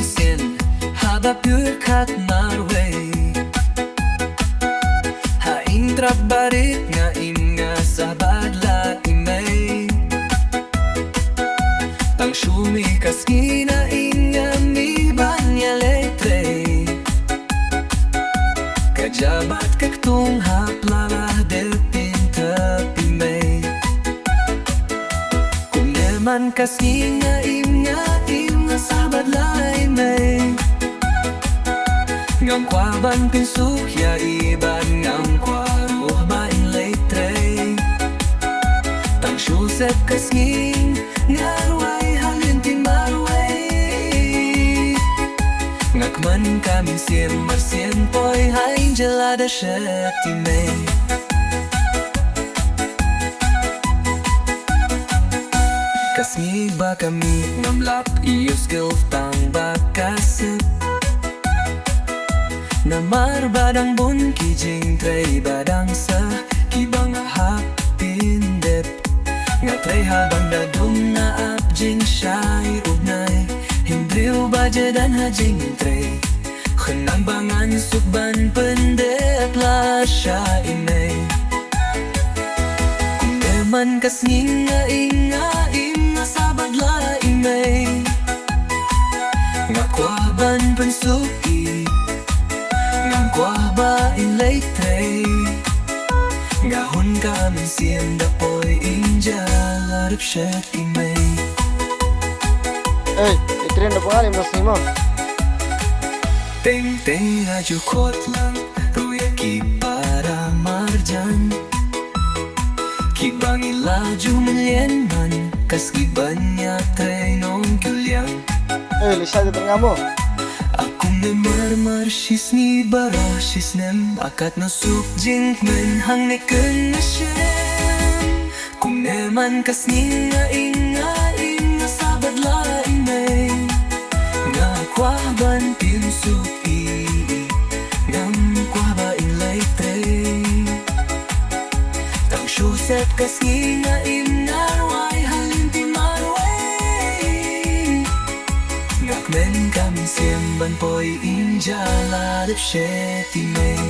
sien haba pur kat marway haing trap barit nga nga sabad la imay tang shumi kaskina inga mi banya letre kajabat kaktung haplala del pinta pimay kung neman kaskina nga sabad la imay ngang kwaban pinsuk ya iban ngang kwaruh ba in letre tang shusep kasnging ngarway halin timarway ngakman kami siem marsien poy hain gelada shetimay kasngi ba kami ngamlap iyos giltang bakasip namar badang bun ki Jing tray badang sa kibang hapindep nga tray habang dadum na ap Jing siya'y ugnay hindriw bajadan ha Jing tray khenang bangan sukban pendep la siya imay kung neman kasnging nga nga sabad la imay nga kwaban pensuki ngang kwaba in letre ngahon kamin siem da poy inja larip shet imay itren na pangalim na simo. Teng teng aju kot lang ruya ki para marjan kibang ilaju melien man kas kibanya tray nong kulyang Lisa di tengah mo. akong nemarmar shis ni bara shis nem akat no suk Jing men hang ne kun na shem kung neman kas nga sabad la imay nga kwaban pinsuk ngam kwaba in letre tang shusep kas nga narway halin timarway ngakmen kami siem ban poy inja la dep shetimay